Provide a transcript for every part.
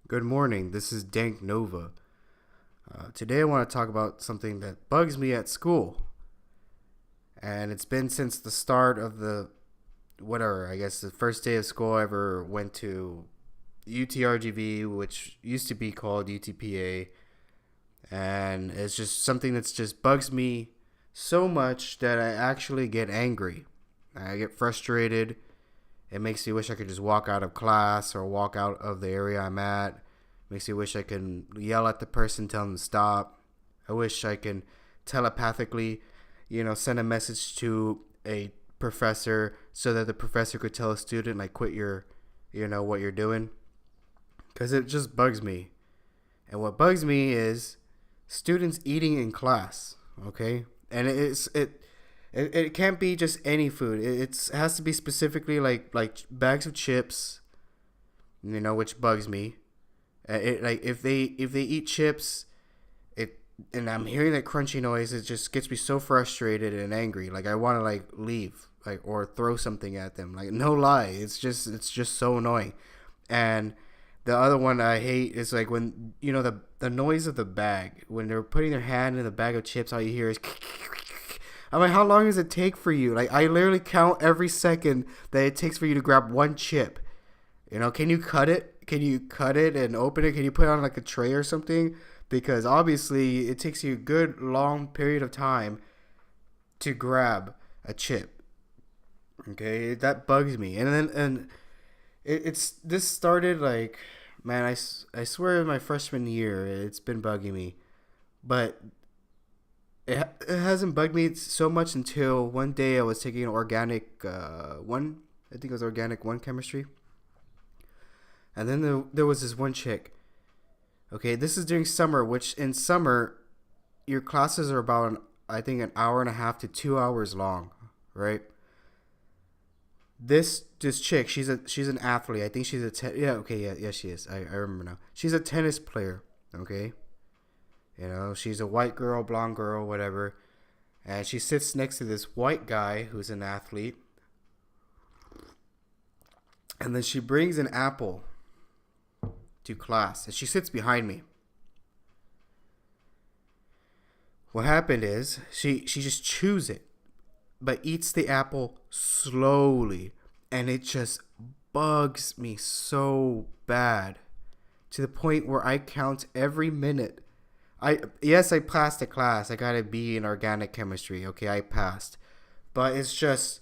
Good morning. This is Dank Nova. Today I want to talk about something that bugs me at school. And it's been since the start of I guess the first day of school I ever went to UTRGV, which used to be called UTPA. And it's just something that's just bugs me so much that I actually get angry. I get frustrated. It makes me wish I could just walk out of class or walk out of the area I'm at. Makes me wish I can yell at the person, tell them to stop. I wish I can telepathically, send a message to a professor so that the professor could tell a student, like, quit what you're doing. Because it just bugs me. And what bugs me is students eating in class, okay? And it can't be just any food. It has to be specifically like bags of chips, which bugs me. Like if they eat chips, and I'm hearing that crunchy noise, it just gets me so frustrated and angry. Like I want to leave, or throw something at them. Like no lie, it's just so annoying. And the other one I hate is like when the noise of the bag when they're putting their hand in the bag of chips. All you hear is I'm like, how long does it take for you? Like, I literally count every second that it takes for you to grab one chip. Can you cut it? Can you cut it and open it? Can you put it on like a tray or something? Because obviously it takes you a good long period of time to grab a chip. Okay, that bugs me. It's this started like, man, I swear in my freshman year it's been bugging me. But it hasn't bugged me so much until one day I was taking an organic one. I think it was organic one chemistry. And then there was this one chick. Okay, this is during summer, which in summer, your classes are about, I think, an hour and a half to 2 hours long, right? This chick, she's an athlete. I think she's yeah, she is. I remember now. She's a tennis player, okay? She's a white girl, blonde girl, whatever. And she sits next to this white guy who's an athlete. And then she brings an apple to class. And she sits behind me. What happened is she just chews it, but eats the apple slowly. And it just bugs me so bad to the point where I count every minute. I passed the class. I got a B in organic chemistry. Okay, I passed. But it's just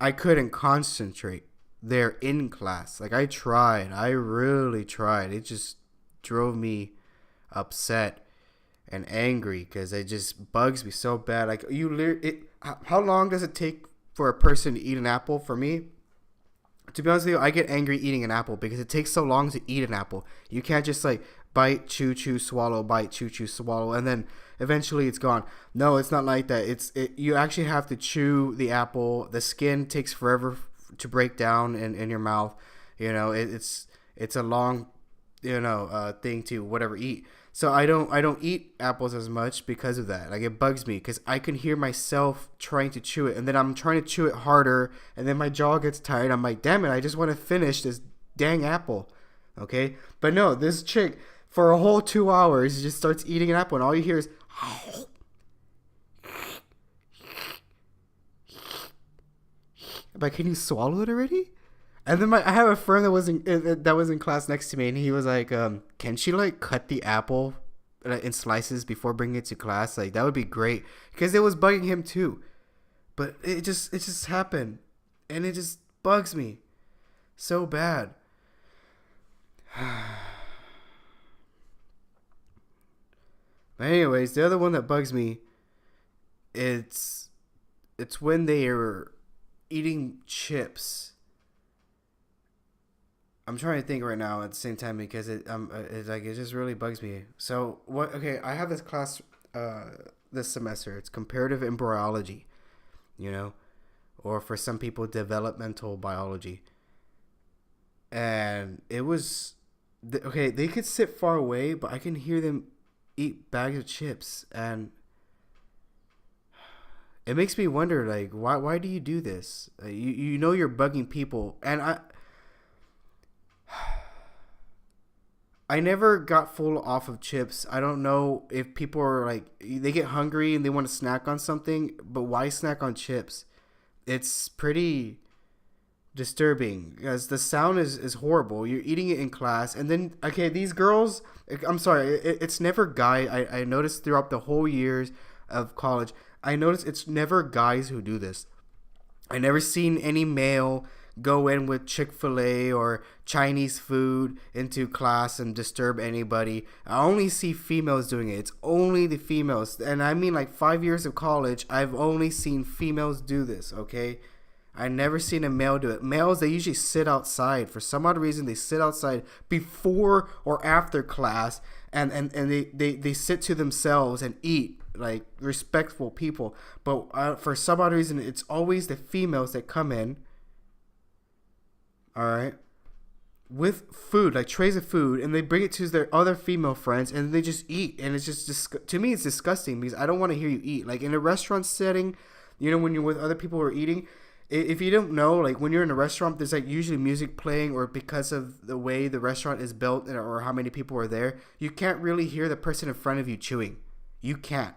I couldn't concentrate there in class. Like I tried. I really tried. It just drove me upset and angry because it just bugs me so bad. Like how long does it take for a person to eat an apple? For me, to be honest with you, I get angry eating an apple because it takes so long to eat an apple. You can't just bite, chew, chew, swallow, bite, chew, chew, swallow, and then eventually it's gone. No, it's not like that. You actually have to chew the apple. The skin takes forever to break down in your mouth. It's a long, thing to whatever eat. So I don't eat apples as much because of that. Like it bugs me because I can hear myself trying to chew it, and then I'm trying to chew it harder, and then my jaw gets tired. I'm like, damn it, I just want to finish this dang apple. Okay, but no, this chick for a whole 2 hours just starts eating an apple, and all you hear is, I'm like, can you swallow it already? And then I have a friend that was in class next to me, and he was like, "Can she cut the apple in slices before bringing it to class? Like that would be great because it was bugging him too." But it just happened, and it just bugs me so bad. But anyways, the other one that bugs me, it's when they are eating chips. I'm trying to think right now at the same time because it just really bugs me. So what? Okay, I have this class this semester. It's comparative embryology, or for some people developmental biology. And it was okay. They could sit far away, but I can hear them eat bags of chips, and it makes me wonder, like, why do you do this? You know you're bugging people, and I never got full off of chips. I don't know if people are like they get hungry and they want to snack on something, but why snack on chips? It's pretty disturbing because the sound is horrible. You're eating it in class, and then okay, these girls. I'm sorry, it's never guy. I noticed throughout the whole years of college, I noticed it's never guys who do this. I never seen any male go in with Chick-fil-A or Chinese food into class and disturb anybody. I only see females doing it. It's only the females. And I mean like 5 years of college, I've only seen females do this, okay? I never seen a male do it. Males, they usually sit outside. For some odd reason, they sit outside before or after class and they sit to themselves and eat like respectful people. But for some odd reason, it's always the females that come in, all right, with food, like trays of food, and they bring it to their other female friends, and they just eat. And it's just, to me, it's disgusting because I don't want to hear you eat. Like in a restaurant setting, you know, when you're with other people who are eating, if you don't know, like when you're in a restaurant, there's like usually music playing, or because of the way the restaurant is built or how many people are there, you can't really hear the person in front of you chewing. You can't.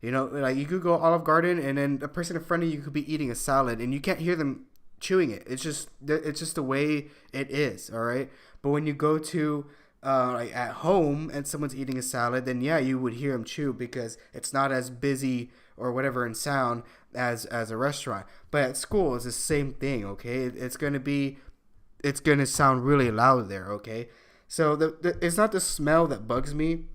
You know, like you could go Olive Garden and then the person in front of you could be eating a salad and you can't hear them chewing it. It's just the way it is, all right? But when you go to like at home and someone's eating a salad, then yeah, you would hear them chew because it's not as busy or whatever in sound as a restaurant. But at school, it's the same thing, okay? It's going to sound really loud there, okay? So it's not the smell that bugs me,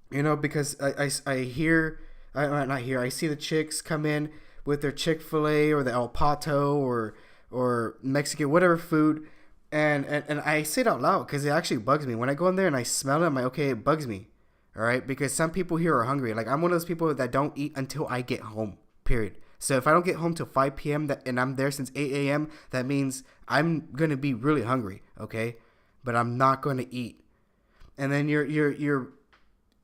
you know, because I see the chicks come in with their Chick-fil-A or the El Pato or Mexican, whatever food, and I say it out loud because it actually bugs me. When I go in there and I smell it, I'm like, okay, it bugs me, all right? Because some people here are hungry. Like, I'm one of those people that don't eat until I get home, period. So if I don't get home till 5 p.m. and I'm there since 8 a.m., that means I'm going to be really hungry, okay? But I'm not going to eat. And then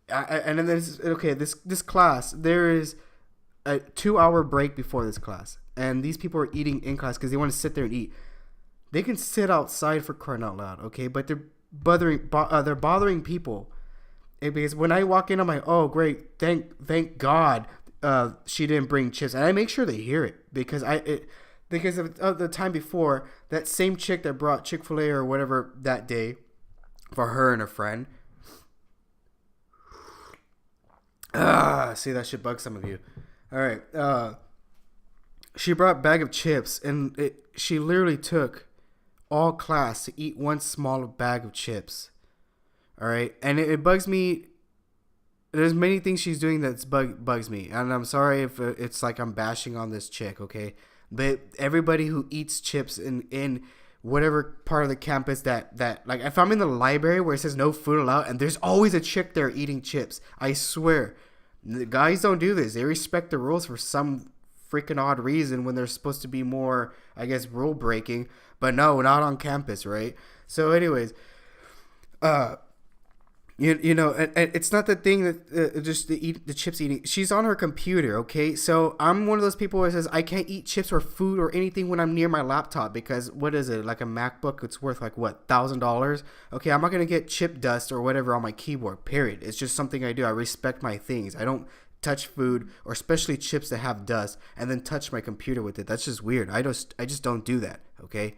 and then there's, okay, this class, there is a 2-hour break before this class. And these people are eating in class because they want to sit there and eat. They can sit outside for crying out loud, okay? But they're bothering people. Because when I walk in, I'm like, oh, great, thank God she didn't bring chips. And I make sure they hear it because because of the time before, that same chick that brought Chick-fil-A or whatever that day for her and her friend. See, that should bug some of you. All right. She brought a bag of chips, and she literally took all class to eat one small bag of chips. All right. And it bugs me. There's many things she's doing that's bugs me. And I'm sorry if it's like I'm bashing on this chick, okay? But everybody who eats chips in whatever part of the campus that like if I'm in the library where it says no food allowed and there's always a chick there eating chips, I swear. The guys don't do this. They respect the rules for some freaking odd reason when they're supposed to be more, I guess, rule breaking. But no, not on campus, right? So anyways, You know, and it's not the thing that just the chips eating. She's on her computer, okay? So I'm one of those people who says I can't eat chips or food or anything when I'm near my laptop because what is it, like a MacBook? It's worth like what, $1,000? Okay, I'm not gonna get chip dust or whatever on my keyboard. Period. It's just something I do. I respect my things. I don't touch food or especially chips that have dust and then touch my computer with it. That's just weird. I just don't do that. Okay,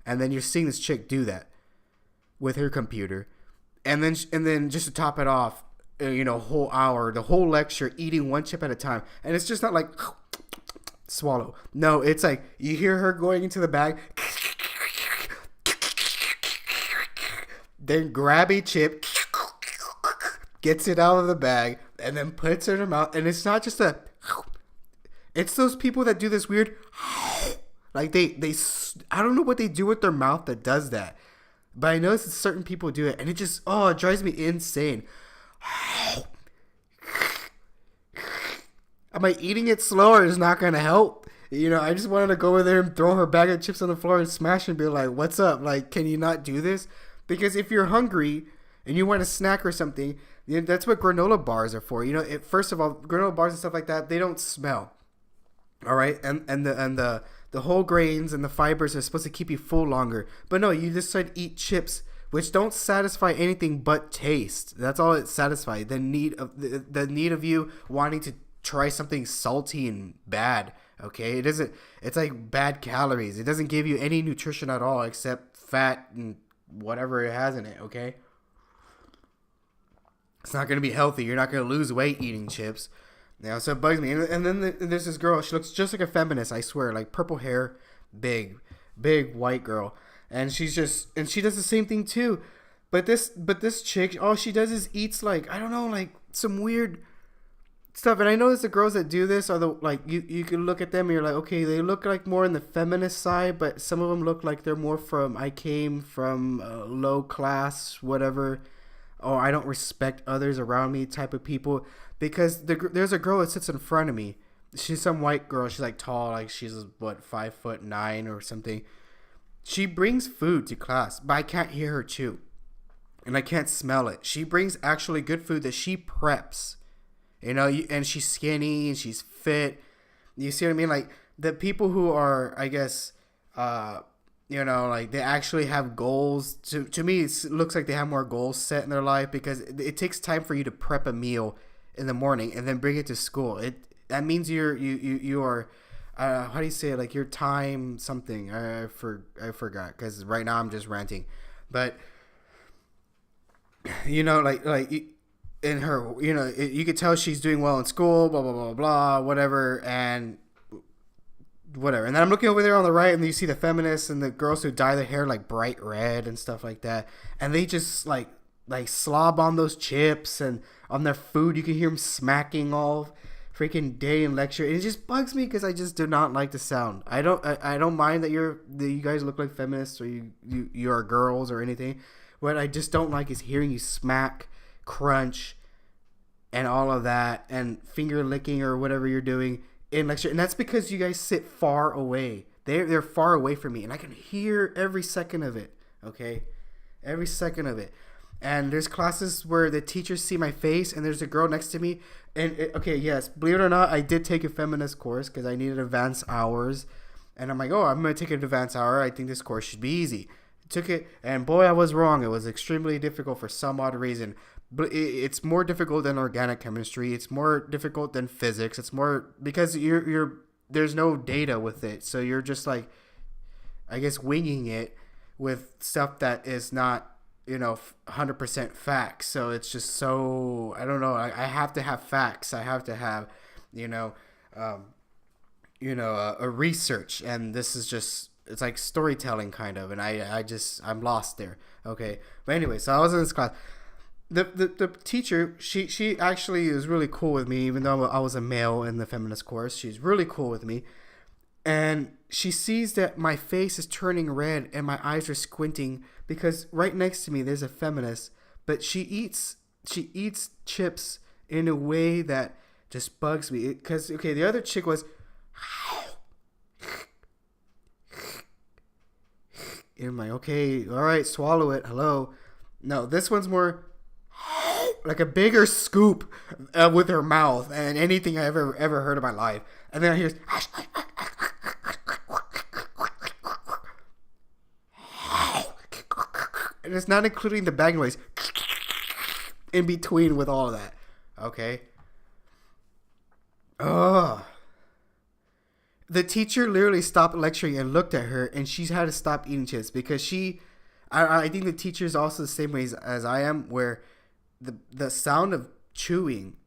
and then you're seeing this chick do that with her computer. And then just to top it off, you know, whole hour, the whole lecture, eating one chip at a time. And it's just not like swallow. No, it's like you hear her going into the bag, then grab a chip, gets it out of the bag, and then puts it in her mouth. And it's not just it's those people that do this weird, like they I don't know what they do with their mouth that does that. But I notice that certain people do it, and it just, it drives me insane. Am I eating it slower? It's not going to help. You know, I just wanted to go over there and throw her bag of chips on the floor and smash it and be like, what's up? Like, can you not do this? Because if you're hungry and you want a snack or something, you know, that's what granola bars are for. You know, first of all, granola bars and stuff like that, they don't smell. All right? And the whole grains and the fibers are supposed to keep you full longer. But no, you decide to eat chips which don't satisfy anything but taste. That's all it satisfies. The need of you wanting to try something salty and bad. Okay, it doesn't. It's like bad calories. It doesn't give you any nutrition at all except fat and whatever it has in it. Okay, it's not gonna be healthy. You're not gonna lose weight eating chips. So it bugs me. And then there's this girl. She looks just like a feminist. I swear, like purple hair, big white girl, and she does the same thing too. But this chick, all she does is eats like, I don't know, like some weird stuff. And I notice the girls that do this are the, like, you can look at them and you're like, okay, they look like more in the feminist side, but some of them look like they're more from, I came from low class, whatever, or I don't respect others around me type of people. Because there's a girl that sits in front of me. She's some white girl. She's like tall, like she's what, 5'9" or something. She brings food to class, but I can't hear her chew, and I can't smell it. She brings actually good food that she preps, and she's skinny and she's fit. You see what I mean? Like the people who are, I guess, like they actually have goals. To me, it looks like they have more goals set in their life, because it takes time for you to prep a meal in the morning and then bring it to school. That means you are how do you say it? Like your time something. I forgot, because right now I'm just ranting. But like in her, you could tell she's doing well in school, blah blah blah blah, whatever, and whatever. And then I'm looking over there on the right, and you see the feminists and the girls who dye their hair like bright red and stuff like that, and they just like slob on those chips and on their food. You can hear them smacking all freaking day in lecture. It just bugs me, because I just do not like the sound. I don't mind that you guys look like feminists, or you are girls or anything. What I just don't like is hearing you smack, crunch, and all of that, and finger licking or whatever you're doing in lecture. And that's because you guys sit far away. They're far away from me, and I can hear every second of it. Okay, every second of it. And there's classes where the teachers see my face, and there's a girl next to me. And okay, yes, believe it or not, I did take a feminist course because I needed advanced hours. And I'm like, oh, I'm going to take an advanced hour. I think this course should be easy. Took it, and boy, I was wrong. It was extremely difficult for some odd reason. But it's more difficult than organic chemistry. It's more difficult than physics. It's more because there's no data with it. So you're just like, I guess, winging it with stuff that is not 100% facts. So it's just so, I don't know. I have to have facts. I have to have, a research, and this is just, it's like storytelling kind of, and I'm lost there. Okay, but anyway, so I was in this class. The teacher, she actually is really cool with me, even though I was a male in the feminist course. She's really cool with me, and she sees that my face is turning red and my eyes are squinting, because right next to me there's a feminist, but she eats chips in a way that just bugs me. Because okay, the other chick was, and I'm like, okay, all right, swallow it. Hello. No, this one's more like a bigger scoop with her mouth and anything I ever heard in my life. And then I hear, and it's not including the bag noise in between with all of that. Okay. Ugh. The teacher literally stopped lecturing and looked at her, and she's had to stop eating chips because I think the teacher is also the same way as I am, where the sound of chewing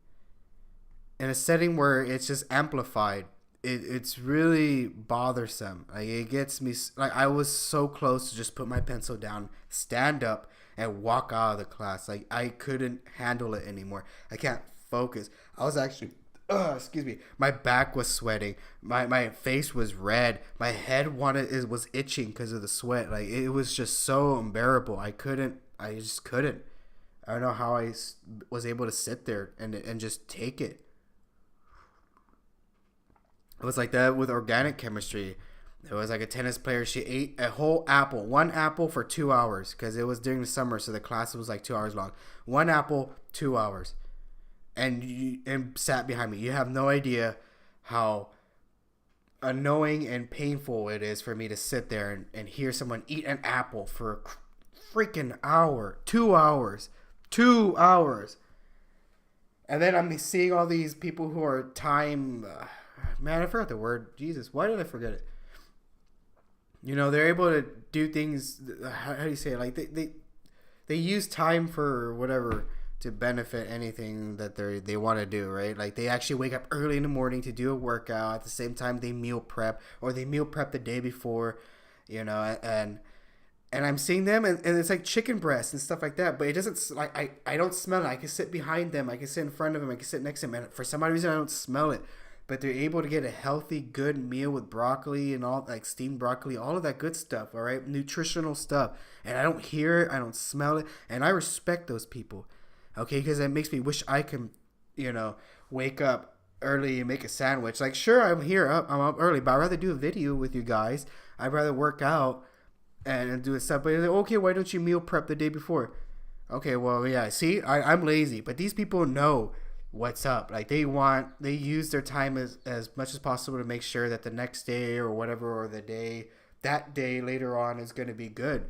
in a setting where it's just amplified, it's really bothersome. Like, it gets me, like, I was so close to just put my pencil down, stand up, and walk out of the class. Like, I couldn't handle it anymore. I can't focus. I was actually, excuse me, my back was sweating, my face was red, my head was itching because of the sweat. Like, it was just so unbearable. I just couldn't. I don't know how I was able to sit there and just take it. It was like that with organic chemistry. It was like a tennis player. She ate a whole apple, one apple for 2 hours, because it was during the summer, so the class was like 2 hours long. One apple, 2 hours, and sat behind me. You have no idea how annoying and painful it is for me to sit there and hear someone eat an apple for freaking hour, 2 hours, 2 hours. And then I'm seeing all these people who are time. Man, I forgot the word. Jesus, why did I forget it? You know, they're able to do things. How do you say it? Like they use time for whatever to benefit anything that they want to do, right? Like they actually wake up early in the morning to do a workout. At the same time, they meal prep or they meal prep the day before, you know, and I'm seeing them and it's like chicken breast and stuff like that. But it doesn't like I don't smell it. I can sit behind them. I can sit in front of them. I can sit next to them. And for some odd reason, I don't smell it. But they're able to get a healthy, good meal with broccoli and all, like steamed broccoli, all of that good stuff, all right? Nutritional stuff. And I don't hear it, I don't smell it, and I respect those people, okay? Because it makes me wish I can, you know, wake up early and make a sandwich. Like, sure, I'm up early, but I'd rather do a video with you guys. I'd rather work out and do stuff. But you're like, okay, why don't you meal prep the day before? Okay, well, yeah, see, I'm lazy, but these people know what's up. Like they use their time as much as possible to make sure that the next day or whatever, or that day later on is going to be good.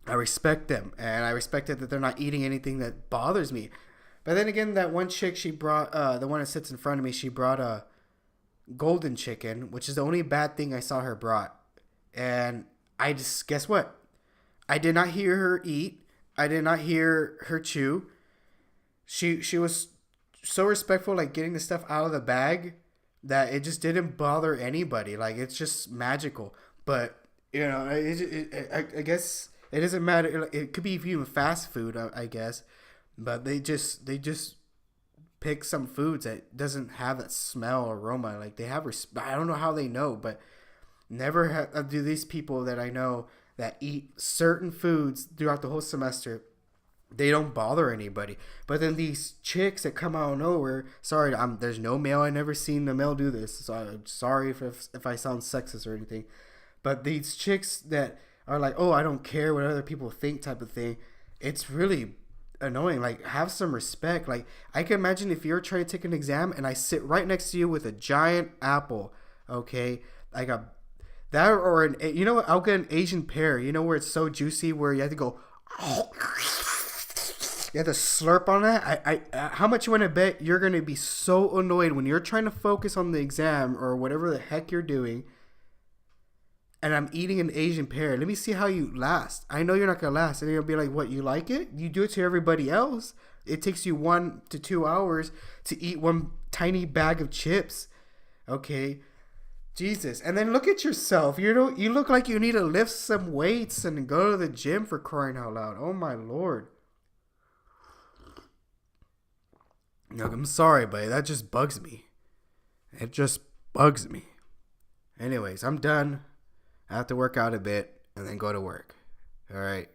I respect them, and I respect it that they're not eating anything that bothers me. But then again, that one chick, she brought the one that sits in front of me, she brought a golden chicken, which is the only bad thing I saw her brought. And I just, guess what, I did not hear her eat. I did not hear her chew. She was so respectful, like getting the stuff out of the bag, that it just didn't bother anybody. Like it's just magical. But you know, I guess it doesn't matter. It could be even fast food, I guess. But they just pick some foods that doesn't have that smell or aroma. Like they have I don't know how they know, but never do these people that I know that eat certain foods throughout the whole semester, they don't bother anybody. But then these chicks that come out of nowhere, sorry, there's no male, I never seen the male do this, so I'm sorry if I sound sexist or anything, but these chicks that are like, oh, I don't care what other people think type of thing, it's really annoying. Like, have some respect. Like, I can imagine if you're trying to take an exam and I sit right next to you with a giant apple, okay, like a that, or you know what, I'll get an Asian pear, you know, where it's so juicy where you have to go, you have to slurp on that. How much you want to bet you're going to be so annoyed when you're trying to focus on the exam or whatever the heck you're doing, and I'm eating an Asian pear. Let me see how you last. I know you're not going to last. And you're going to be like, what, you like it? You do it to everybody else. It takes you 1 to 2 hours to eat one tiny bag of chips. Okay. Jesus. And then look at yourself. You know, you look like you need to lift some weights and go to the gym, for crying out loud. Oh my Lord. No, I'm sorry, but that just bugs me. It just bugs me. Anyways, I'm done. I have to work out a bit and then go to work. All right.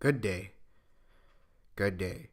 Good day. Good day.